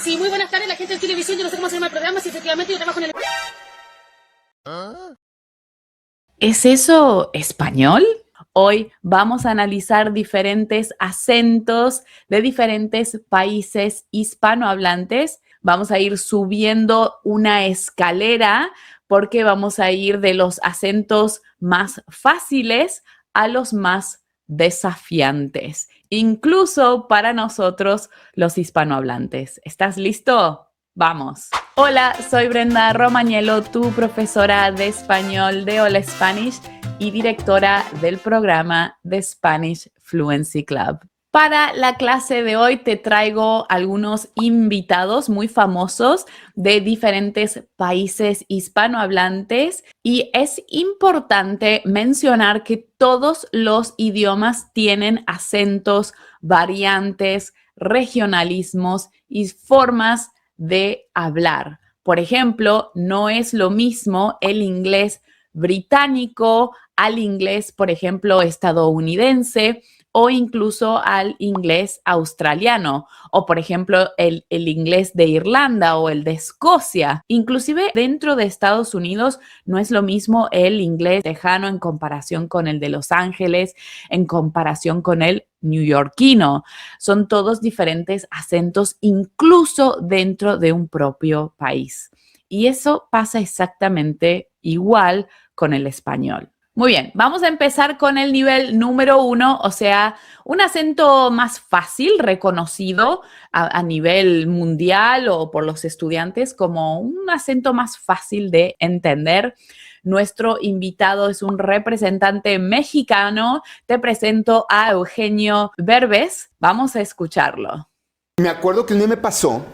Sí, muy buenas tardes, la gente de televisión. Yo no sé cómo se llama el programa, si efectivamente yo trabajo en el... ¿Es eso español? Hoy vamos a analizar diferentes acentos de diferentes países hispanohablantes. Vamos a ir subiendo una escalera porque vamos a ir de los acentos más fáciles a los más desafiantes, incluso para nosotros los hispanohablantes. ¿Estás listo? Vamos. Hola, soy Brenda Romagnelo, tu profesora de español de Hola Spanish y directora del programa de Spanish Fluency Club. Para la clase de hoy te traigo algunos invitados muy famosos de diferentes países hispanohablantes y es importante mencionar que todos los idiomas tienen acentos, variantes, regionalismos y formas de hablar. Por ejemplo, no es lo mismo el inglés británico al inglés, por ejemplo, estadounidense o incluso al inglés australiano o, por ejemplo, el inglés de Irlanda o el de Escocia. Inclusive dentro de Estados Unidos no es lo mismo el inglés tejano en comparación con el de Los Ángeles, en comparación con el neoyorquino. Son todos diferentes acentos, incluso dentro de un propio país. Y eso pasa exactamente igual con el español. Muy bien, vamos a empezar con el nivel número 1, o sea, un acento más fácil, reconocido a nivel mundial o por los estudiantes como un acento más fácil de entender. Nuestro invitado es un representante mexicano. Te presento a Eugenio Verbes. Vamos a escucharlo. Me acuerdo que un día me pasó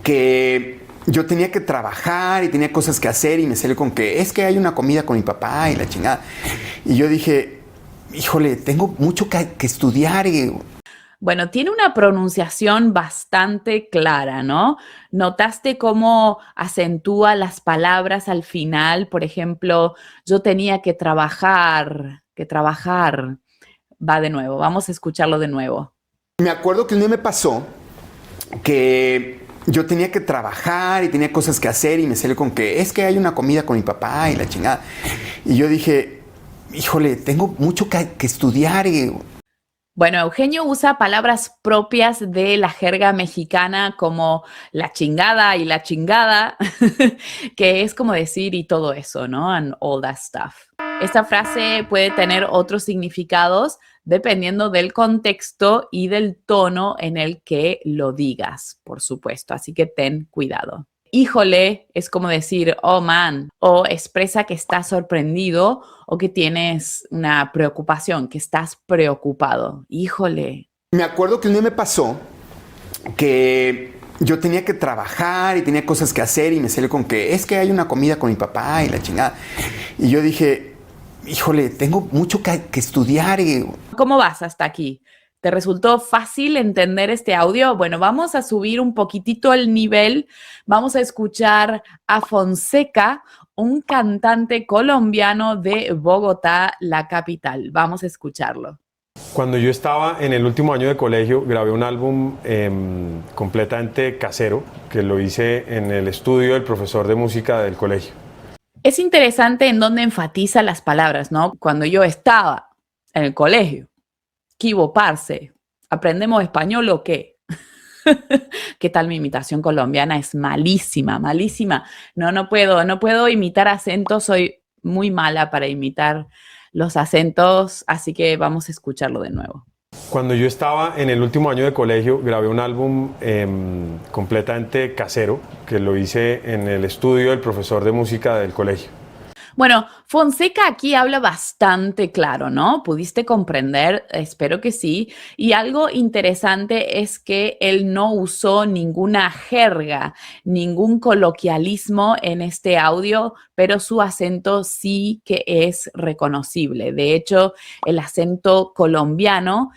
que yo tenía que trabajar y tenía cosas que hacer y me salió con que es que hay una comida con mi papá y la chingada. Y yo dije, híjole, tengo mucho que estudiar. Bueno, tiene una pronunciación bastante clara, ¿no? ¿Notaste cómo acentúa las palabras al final? Por ejemplo, yo tenía que trabajar. Va de nuevo, vamos a escucharlo de nuevo. Me acuerdo que un día me pasó que yo tenía que trabajar y tenía cosas que hacer y me salió con que es que hay una comida con mi papá y la chingada. Y yo dije, híjole, tengo mucho que estudiar. Bueno, Eugenio usa palabras propias de la jerga mexicana como la chingada y la chingada, que es como decir y todo eso, ¿no? And all that stuff. Esta frase puede tener otros significados dependiendo del contexto y del tono en el que lo digas, por supuesto. Así que ten cuidado. Híjole es como decir, oh man, o expresa que estás sorprendido o que tienes una preocupación, que estás preocupado. Híjole. Me acuerdo que un día me pasó que yo tenía que trabajar y tenía cosas que hacer y me salió con que es que hay una comida con mi papá y la chingada. Y yo dije, híjole, tengo mucho que estudiar. ¿Cómo vas hasta aquí? ¿Te resultó fácil entender este audio? Bueno, vamos a subir un poquitito el nivel. Vamos a escuchar a Fonseca, un cantante colombiano de Bogotá, la capital. Vamos a escucharlo. Cuando yo estaba en el último año de colegio, grabé un álbum completamente casero, que lo hice en el estudio del profesor de música del colegio. Es interesante en dónde enfatiza las palabras, ¿no? Cuando yo estaba en el colegio, Kibo, parce, ¿aprendemos español o qué? ¿Qué tal mi imitación colombiana? Es malísima, malísima. No puedo imitar acentos, soy muy mala para imitar los acentos, así que vamos a escucharlo de nuevo. Cuando yo estaba en el último año de colegio, grabé un álbum completamente casero, que lo hice en el estudio del profesor de música del colegio. Bueno, Fonseca aquí habla bastante claro, ¿no? ¿Pudiste comprender? Espero que sí. Y algo interesante es que él no usó ninguna jerga, ningún coloquialismo en este audio, pero su acento sí que es reconocible. De hecho, el acento colombiano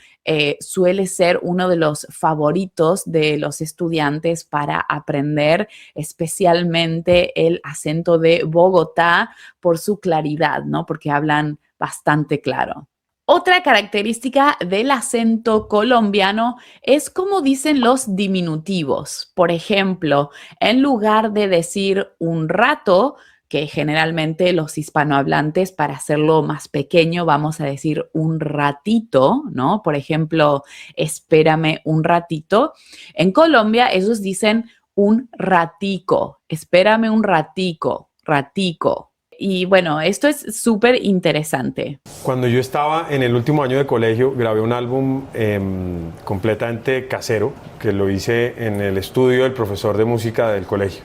suele ser uno de los favoritos de los estudiantes para aprender, especialmente el acento de Bogotá por su claridad, ¿no? Porque hablan bastante claro. Otra característica del acento colombiano es cómo dicen los diminutivos. Por ejemplo, en lugar de decir un rato, que generalmente los hispanohablantes, para hacerlo más pequeño, vamos a decir un ratito, ¿no? Por ejemplo, espérame un ratito. En Colombia, ellos dicen un ratico, espérame un ratico, ratico. Y bueno, esto es súper interesante. Cuando yo estaba en el último año de colegio, grabé un álbum completamente casero, que lo hice en el estudio del profesor de música del colegio.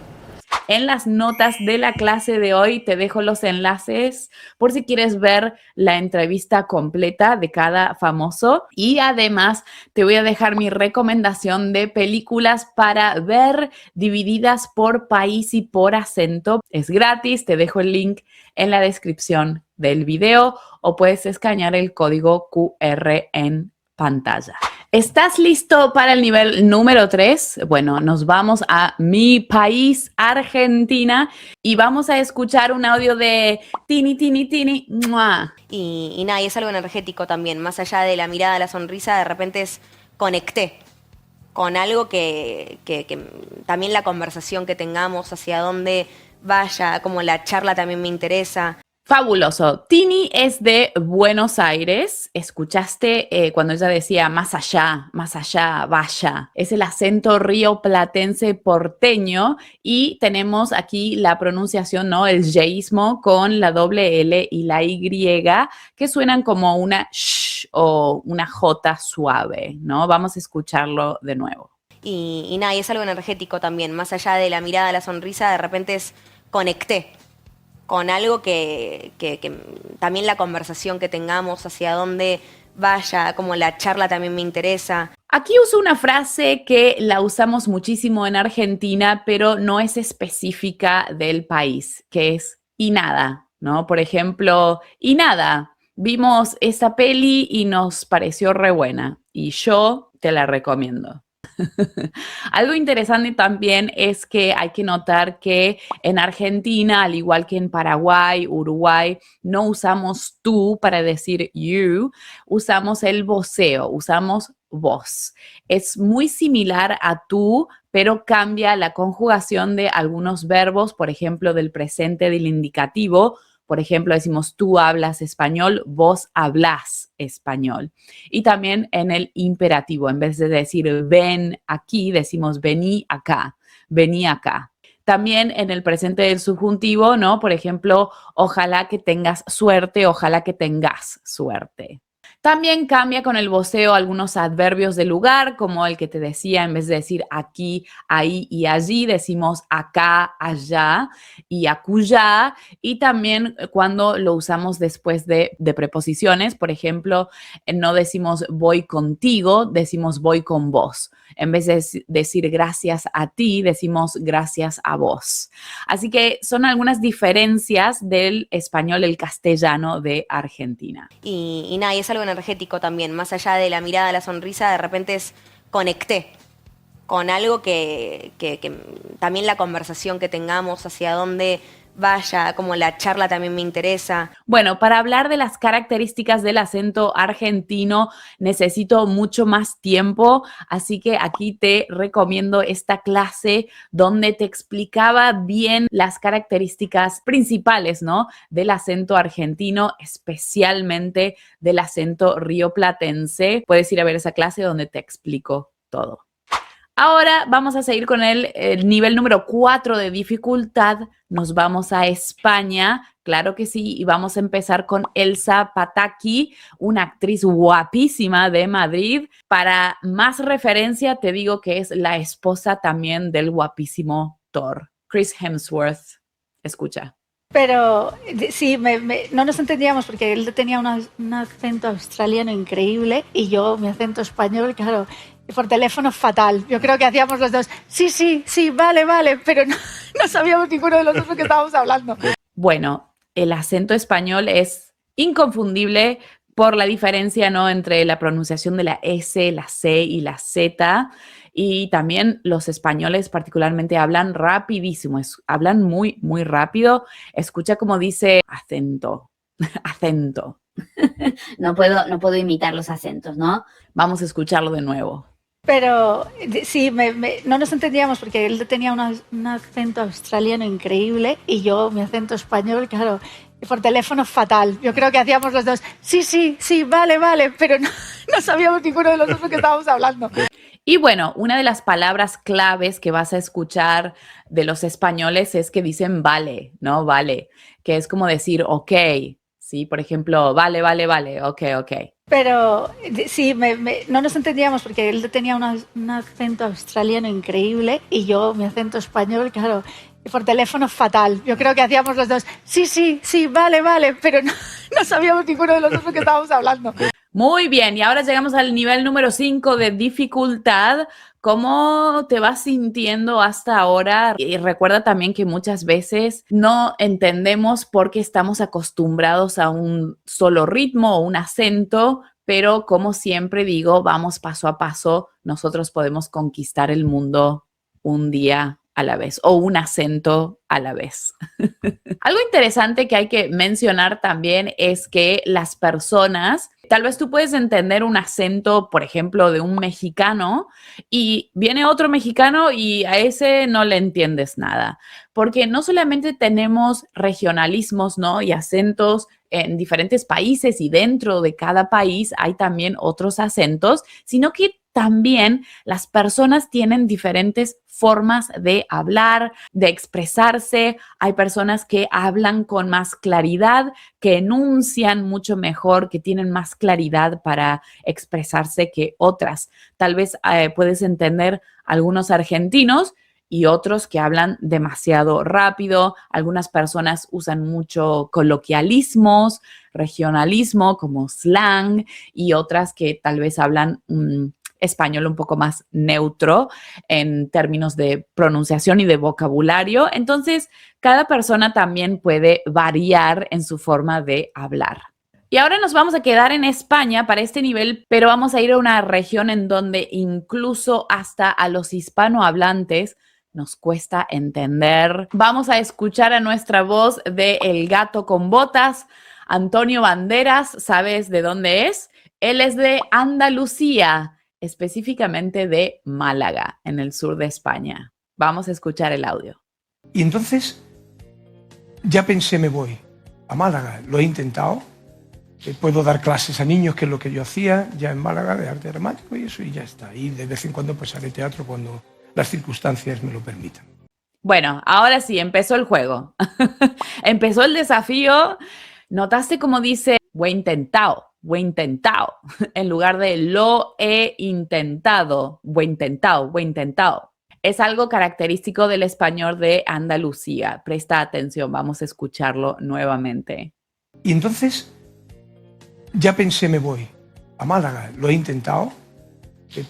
En las notas de la clase de hoy te dejo los enlaces por si quieres ver la entrevista completa de cada famoso. Y además te voy a dejar mi recomendación de películas para ver divididas por país y por acento. Es gratis, te dejo el link en la descripción del video o puedes escanear el código QR en pantalla. ¿Estás listo para el nivel número 3? Bueno, nos vamos a mi país, Argentina, y vamos a escuchar un audio de Tini, Tini, Tini. ¡Mua! Y nada, y es algo energético también, más allá de la mirada, la sonrisa, de repente es conecté con algo que también la conversación que tengamos, hacia dónde vaya, como la charla también me interesa. Fabuloso. Tini es de Buenos Aires. ¿Escuchaste cuando ella decía más allá, vaya? Es el acento rioplatense porteño y tenemos aquí la pronunciación, ¿no? El yeísmo con la doble L y la Y que suenan como una sh o una J suave, ¿no? Vamos a escucharlo de nuevo. Y nada, y es algo energético también, más allá de la mirada, la sonrisa, de repente es conecté con algo que también la conversación que tengamos, hacia dónde vaya, como la charla también me interesa. Aquí uso una frase que la usamos muchísimo en Argentina, pero no es específica del país, que es y nada, ¿no? Por ejemplo, y nada, vimos esa peli y nos pareció re buena y yo te la recomiendo. Algo interesante también es que hay que notar que en Argentina, al igual que en Paraguay, Uruguay, no usamos tú para decir you, usamos el voceo, usamos vos. Es muy similar a tú, pero cambia la conjugación de algunos verbos, por ejemplo, del presente del indicativo. Por ejemplo, decimos tú hablas español, vos hablas español. Y también en el imperativo, en vez de decir ven aquí, decimos vení acá, vení acá. También en el presente del subjuntivo, ¿no? Por ejemplo, ojalá que tengas suerte, ojalá que tengas suerte. También cambia con el voceo algunos adverbios de lugar, como el que te decía, en vez de decir aquí, ahí y allí, decimos acá, allá y acullá. Y también cuando lo usamos después de preposiciones, por ejemplo, no decimos voy contigo, decimos voy con vos. En vez de decir gracias a ti, decimos gracias a vos. Así que son algunas diferencias del español, el castellano de Argentina. Y nada, y es algo energético también, más allá de la mirada, la sonrisa, de repente es conecté con algo que también la conversación que tengamos, hacia dónde vaya, como la charla también me interesa. Bueno, para hablar de las características del acento argentino necesito mucho más tiempo, así que aquí te recomiendo esta clase donde te explicaba bien las características principales, ¿no? Del acento argentino, especialmente del acento rioplatense. Puedes ir a ver esa clase donde te explico todo. Ahora vamos a seguir con el nivel número 4 de dificultad. Nos vamos a España, claro que sí, y vamos a empezar con Elsa Pataki, una actriz guapísima de Madrid. Para más referencia, te digo que es la esposa también del guapísimo Thor, Chris Hemsworth. Escucha. Pero sí, no nos entendíamos porque él tenía un acento australiano increíble y yo mi acento español, claro, por teléfono fatal. Yo creo que hacíamos los dos, sí, vale, pero no sabíamos ninguno de los dos lo que estábamos hablando. Bueno, el acento español es inconfundible por la diferencia, ¿no? Entre la pronunciación de la S, la C y la Z. Y también los españoles particularmente hablan rapidísimo, hablan muy, muy rápido. Escucha cómo dice acento, acento. no puedo imitar los acentos, ¿no? Vamos a escucharlo de nuevo. Pero sí, no nos entendíamos porque él tenía un acento australiano increíble y yo mi acento español, claro, por teléfono fatal. Yo creo que hacíamos los dos, sí, vale, pero no sabíamos ninguno de los dos lo que estábamos hablando. Y bueno, una de las palabras claves que vas a escuchar de los españoles es que dicen vale, ¿no? Vale, que es como decir ok, ¿sí? Por ejemplo, vale, ok. Pero sí, no nos entendíamos porque él tenía un acento australiano increíble y yo mi acento español, claro, por teléfono fatal. Yo creo que hacíamos los dos, sí, vale, pero no sabíamos ninguno de los dos lo que estábamos hablando. Muy bien, y ahora llegamos al nivel número 5 de dificultad. ¿Cómo te vas sintiendo hasta ahora? Y recuerda también que muchas veces no entendemos por qué estamos acostumbrados a un solo ritmo o un acento, pero como siempre digo, vamos paso a paso. Nosotros podemos conquistar el mundo un día a la vez o un acento a la vez. Algo interesante que hay que mencionar también es que las personas, tal vez tú puedes entender un acento, por ejemplo, de un mexicano y viene otro mexicano y a ese no le entiendes nada, porque no solamente tenemos regionalismos, ¿no? Y acentos en diferentes países y dentro de cada país hay también otros acentos, sino que también las personas tienen diferentes formas de hablar, de expresarse. Hay personas que hablan con más claridad, que enuncian mucho mejor, que tienen más claridad para expresarse que otras. Tal vez puedes entender algunos argentinos y otros que hablan demasiado rápido. Algunas personas usan mucho coloquialismos, regionalismo como slang y otras que tal vez hablan español un poco más neutro en términos de pronunciación y de vocabulario. Entonces, cada persona también puede variar en su forma de hablar. Y ahora nos vamos a quedar en España para este nivel, pero vamos a ir a una región en donde incluso hasta a los hispanohablantes nos cuesta entender. Vamos a escuchar a nuestra voz de El Gato con Botas, Antonio Banderas. ¿Sabes de dónde es? Él es de Andalucía, específicamente de Málaga, en el sur de España. Vamos a escuchar el audio. Y entonces ya pensé, me voy a Málaga. Lo he intentado. Puedo dar clases a niños, que es lo que yo hacía ya en Málaga, de arte dramático y eso, y ya está. Y de vez en cuando pues haré teatro cuando las circunstancias me lo permitan. Bueno, ahora sí, empezó el juego. Empezó el desafío. ¿Notaste cómo dice, "Lo he intentado"? En lugar de lo he intentado, lo he intentado. Es algo característico del español de Andalucía. Presta atención, vamos a escucharlo nuevamente. Y entonces ya pensé, me voy a Málaga. Lo he intentado.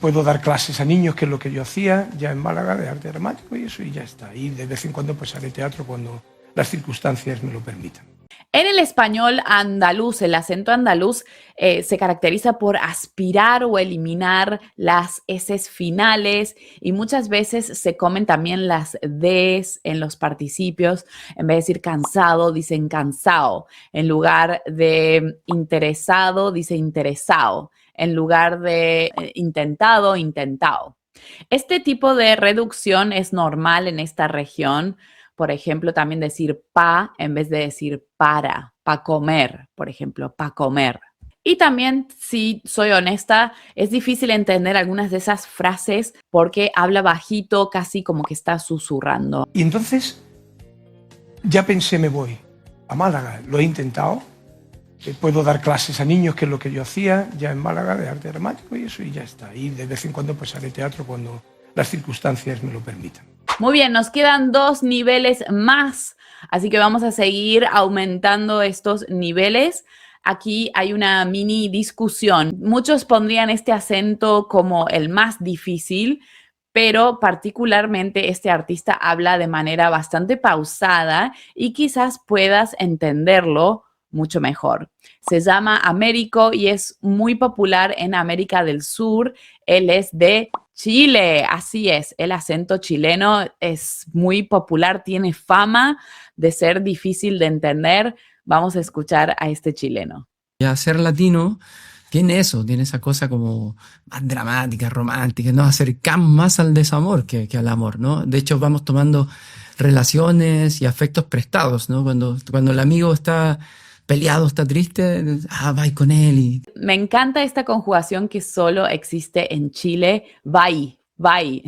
Puedo dar clases a niños, que es lo que yo hacía ya en Málaga, de arte dramático y eso, y ya está. Y de vez en cuando pues haré teatro cuando las circunstancias me lo permitan. En el español andaluz, el acento andaluz se caracteriza por aspirar o eliminar las eses finales y muchas veces se comen también las des en los participios. En vez de decir cansado, dicen cansao. En lugar de interesado, dice interesao. En lugar de intentado, intentao. Este tipo de reducción es normal en esta región. Por ejemplo, también decir pa en vez de decir para comer, por ejemplo, pa comer. Y también, si soy honesta, es difícil entender algunas de esas frases porque habla bajito, casi como que está susurrando. Y entonces ya pensé, me voy a Málaga. Lo he intentado. Puedo dar clases a niños, que es lo que yo hacía ya en Málaga, de arte dramático y eso, y ya está. Y de vez en cuando pues haré teatro cuando las circunstancias me lo permitan. Muy bien, nos quedan 2 niveles más, así que vamos a seguir aumentando estos niveles. Aquí hay una mini discusión. Muchos pondrían este acento como el más difícil, pero particularmente este artista habla de manera bastante pausada y quizás puedas entenderlo mucho mejor. Se llama Américo y es muy popular en América del Sur. Él es de Chile, así es, el acento chileno es muy popular, tiene fama de ser difícil de entender. Vamos a escuchar a este chileno. Ya ser latino tiene eso, tiene esa cosa como más dramática, romántica, nos acercamos más al desamor que al amor, ¿no? De hecho, vamos tomando relaciones y afectos prestados, ¿no? Cuando el amigo está peleado, está triste, va con él y Me encanta esta conjugación que solo existe en Chile, vai, vai.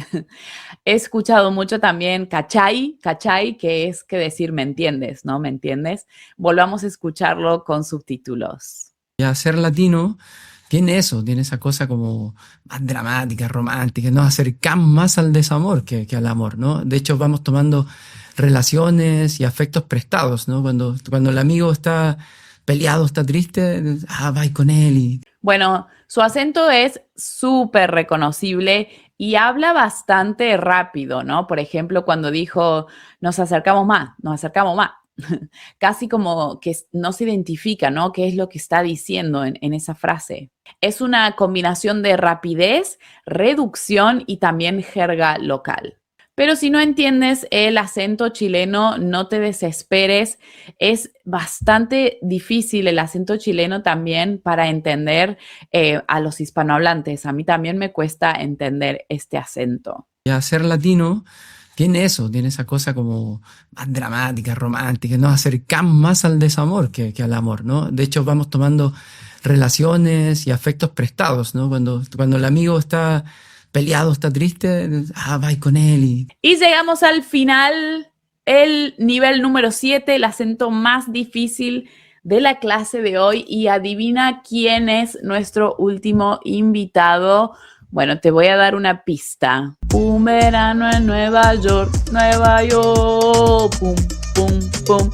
He escuchado mucho también cachai, cachai, que es que decir me entiendes, ¿no? ¿Me entiendes? Volvamos a escucharlo con subtítulos. ya ser latino tiene eso, tiene esa cosa como más dramática, romántica, nos acercamos más al desamor que al amor, ¿no? De hecho, vamos tomando relaciones y afectos prestados, ¿no? Cuando el amigo está peleado, está triste, va con él y Bueno, su acento es súper reconocible y habla bastante rápido, ¿no? Por ejemplo, cuando dijo, nos acercamos más. Casi como que no se identifica, ¿no? ¿Qué es lo que está diciendo en esa frase? Es una combinación de rapidez, reducción y también jerga local. Pero si no entiendes el acento chileno, no te desesperes. Es bastante difícil el acento chileno también para entender a los hispanohablantes. A mí también me cuesta entender este acento. ya ser latino tiene eso, tiene esa cosa como más dramática, romántica, nos acercamos más al desamor que al amor, ¿no? De hecho, vamos tomando relaciones y afectos prestados, ¿no? Cuando el amigo está peleado, está triste, va con él y Y llegamos al final, el nivel número 7, el acento más difícil de la clase de hoy. Y adivina quién es nuestro último invitado. Bueno, te voy a dar una pista. Un verano en Nueva York, pum, pum, pum.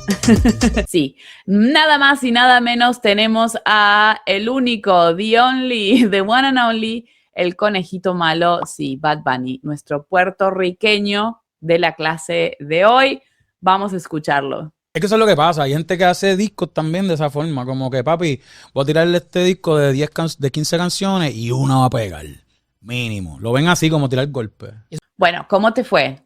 Sí, nada más y nada menos tenemos a el único, the only, the one and only, el conejito malo, sí, Bad Bunny, nuestro puertorriqueño de la clase de hoy. Vamos a escucharlo. Es que eso es lo que pasa. Hay gente que hace discos también de esa forma. Como que, papi, voy a tirarle este disco de 15 canciones y una va a pegar. Mínimo. Lo ven así como tirar golpes. Bueno, ¿cómo te fue?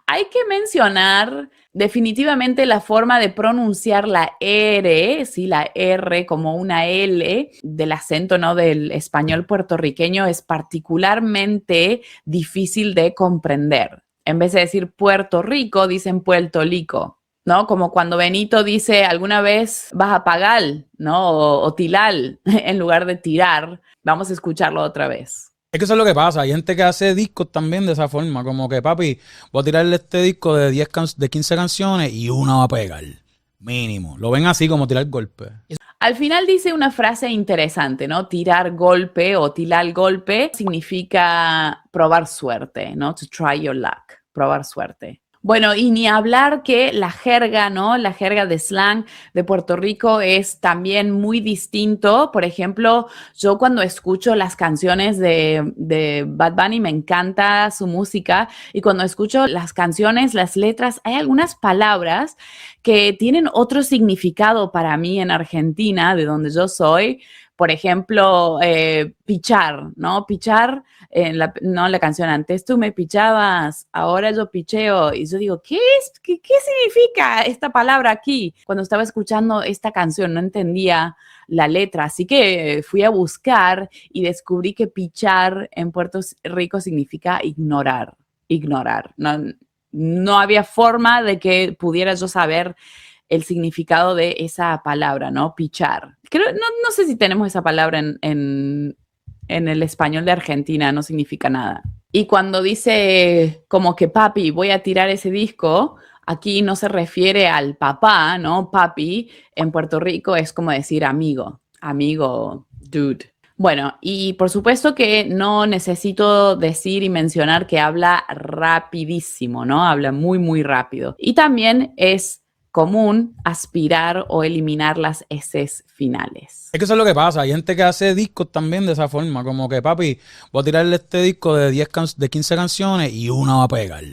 Hay que mencionar definitivamente la forma de pronunciar la R, sí, la R como una L del acento, ¿no? Del español puertorriqueño es particularmente difícil de comprender. En vez de decir Puerto Rico, dicen Puerto Rico, ¿no? Como cuando Benito dice alguna vez vas a pagar, ¿no? O tilal en lugar de tirar. Vamos a escucharlo otra vez. Es que eso es lo que pasa. Hay gente que hace discos también de esa forma. Como que, papi, voy a tirarle este disco de 15 canciones y una va a pegar. Mínimo. Lo ven así como tirar golpes. Al final dice una frase interesante, ¿no? Tirar golpe o tirar golpe significa probar suerte, ¿no? To try your luck, probar suerte. Bueno, y ni hablar que la jerga, ¿no? La jerga de slang de Puerto Rico es también muy distinto. Por ejemplo, yo cuando escucho las canciones de Bad Bunny, me encanta su música. Y cuando escucho las canciones, las letras, hay algunas palabras que tienen otro significado para mí en Argentina, de donde yo soy. Por ejemplo, pichar, ¿no? Pichar, no la canción antes, tú me pichabas, ahora yo picheo. Y yo digo, ¿qué significa esta palabra aquí? Cuando estaba escuchando esta canción no entendía la letra, así que fui a buscar y descubrí que pichar en Puerto Rico significa ignorar. No había forma de que pudiera yo saber el significado de esa palabra, ¿no? Pichar. No sé si tenemos esa palabra en el español de Argentina, no significa nada. Y cuando dice como que papi, voy a tirar ese disco, aquí no se refiere al papá, ¿no? Papi, en Puerto Rico es como decir amigo, dude. Bueno, y por supuesto que no necesito decir y mencionar que habla rapidísimo, ¿no? Habla muy, muy rápido. Y también es común aspirar o eliminar las eses finales. Es que eso es lo que pasa. Hay gente que hace discos también de esa forma. Como que, papi, voy a tirarle este disco de 15 canciones y una va a pegar.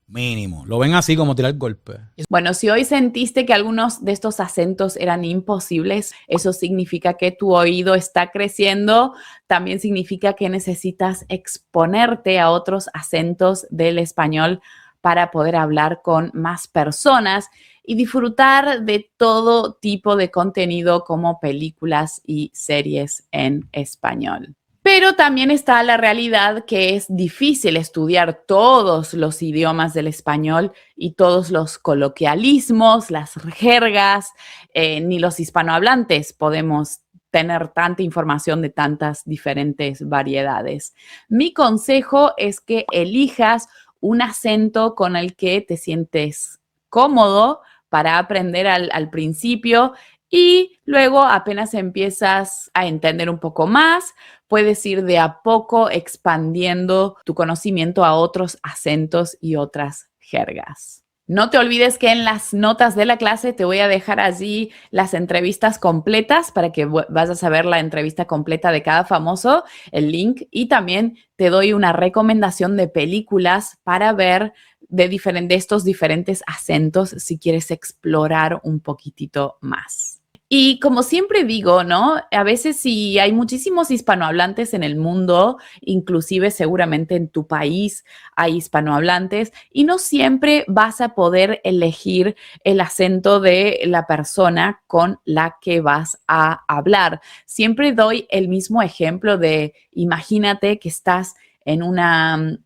Mínimo. Lo ven así como tirar golpes. Bueno, si hoy sentiste que algunos de estos acentos eran imposibles, eso significa que tu oído está creciendo. También significa que necesitas exponerte a otros acentos del español para poder hablar con más personas y disfrutar de todo tipo de contenido como películas y series en español. Pero también está la realidad que es difícil estudiar todos los idiomas del español y todos los coloquialismos, las jergas, ni los hispanohablantes podemos tener tanta información de tantas diferentes variedades. Mi consejo es que elijas un acento con el que te sientes cómodo para aprender al principio y luego apenas empiezas a entender un poco más, puedes ir de a poco expandiendo tu conocimiento a otros acentos y otras jergas. No te olvides que en las notas de la clase te voy a dejar allí las entrevistas completas para que vayas a ver la entrevista completa de cada famoso, el link, y también te doy una recomendación de películas para ver de estos diferentes acentos si quieres explorar un poquitito más. Y como siempre digo, ¿no? A veces sí hay muchísimos hispanohablantes en el mundo, inclusive seguramente en tu país hay hispanohablantes, y no siempre vas a poder elegir el acento de la persona con la que vas a hablar. Siempre doy el mismo ejemplo de, imagínate que estás en una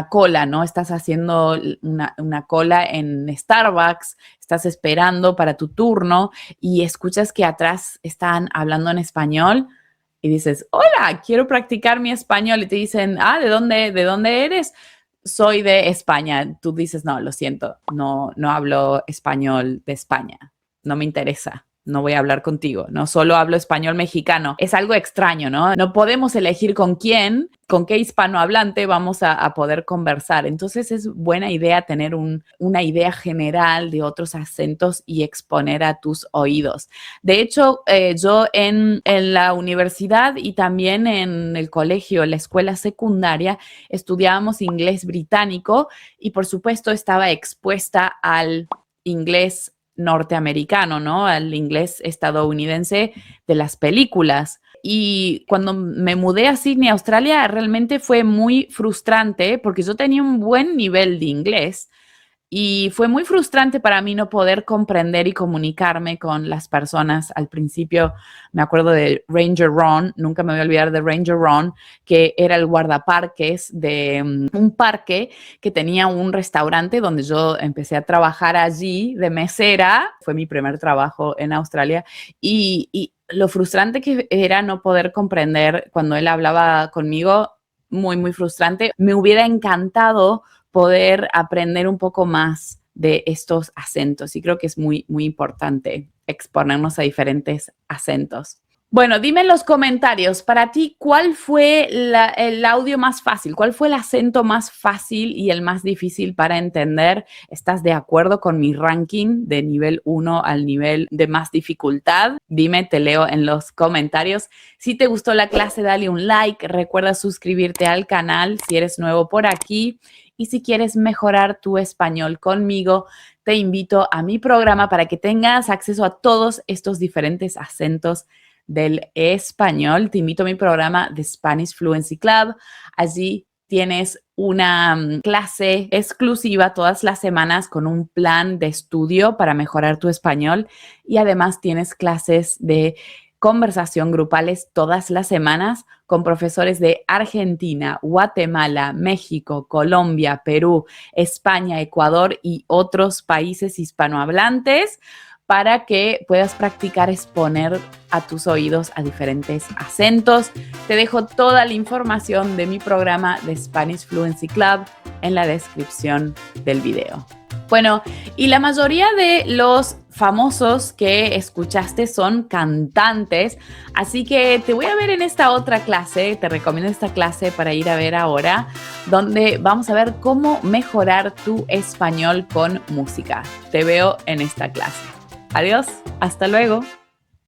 cola, ¿no? Estás haciendo una cola en Starbucks, estás esperando para tu turno y escuchas que atrás están hablando en español y dices, hola, quiero practicar mi español. Y te dicen, ¿de dónde eres? Soy de España. Tú dices, no, lo siento, no hablo español de España, no me interesa. No voy a hablar contigo, no solo hablo español mexicano. Es algo extraño, ¿no? No podemos elegir con qué hispanohablante vamos a poder conversar. Entonces es buena idea tener una idea general de otros acentos y exponer a tus oídos. De hecho, yo en la universidad y también en el colegio, en la escuela secundaria, estudiábamos inglés británico y por supuesto estaba expuesta al inglés norteamericano, ¿no? Al inglés estadounidense de las películas. Y cuando me mudé a Sydney, Australia, realmente fue muy frustrante porque yo tenía un buen nivel de inglés y fue muy frustrante para mí no poder comprender y comunicarme con las personas. Al principio me acuerdo de Ranger Ron, nunca me voy a olvidar de Ranger Ron, que era el guardaparques de un parque que tenía un restaurante donde yo empecé a trabajar allí de mesera. Fue mi primer trabajo en Australia y lo frustrante que era no poder comprender cuando él hablaba conmigo, muy, muy frustrante. Me hubiera encantado poder aprender un poco más de estos acentos y creo que es muy, muy importante exponernos a diferentes acentos. Bueno, dime en los comentarios, para ti, ¿cuál fue el audio más fácil? ¿Cuál fue el acento más fácil y el más difícil para entender? ¿Estás de acuerdo con mi ranking de nivel 1 al nivel de más dificultad? Dime, te leo en los comentarios. Si te gustó la clase, dale un like. Recuerda suscribirte al canal si eres nuevo por aquí. Y si quieres mejorar tu español conmigo, te invito a mi programa para que tengas acceso a todos estos diferentes acentos del español. Te invito a mi programa The Spanish Fluency Club. Allí tienes una clase exclusiva todas las semanas con un plan de estudio para mejorar tu español y además tienes clases de conversación grupales todas las semanas con profesores de Argentina, Guatemala, México, Colombia, Perú, España, Ecuador y otros países hispanohablantes para que puedas practicar exponer a tus oídos a diferentes acentos. Te dejo toda la información de mi programa de Spanish Fluency Club en la descripción del video. Bueno, y la mayoría de los famosos que escuchaste son cantantes, así que te voy a ver en esta otra clase, te recomiendo esta clase para ir a ver ahora, donde vamos a ver cómo mejorar tu español con música. Te veo en esta clase. Adiós, hasta luego.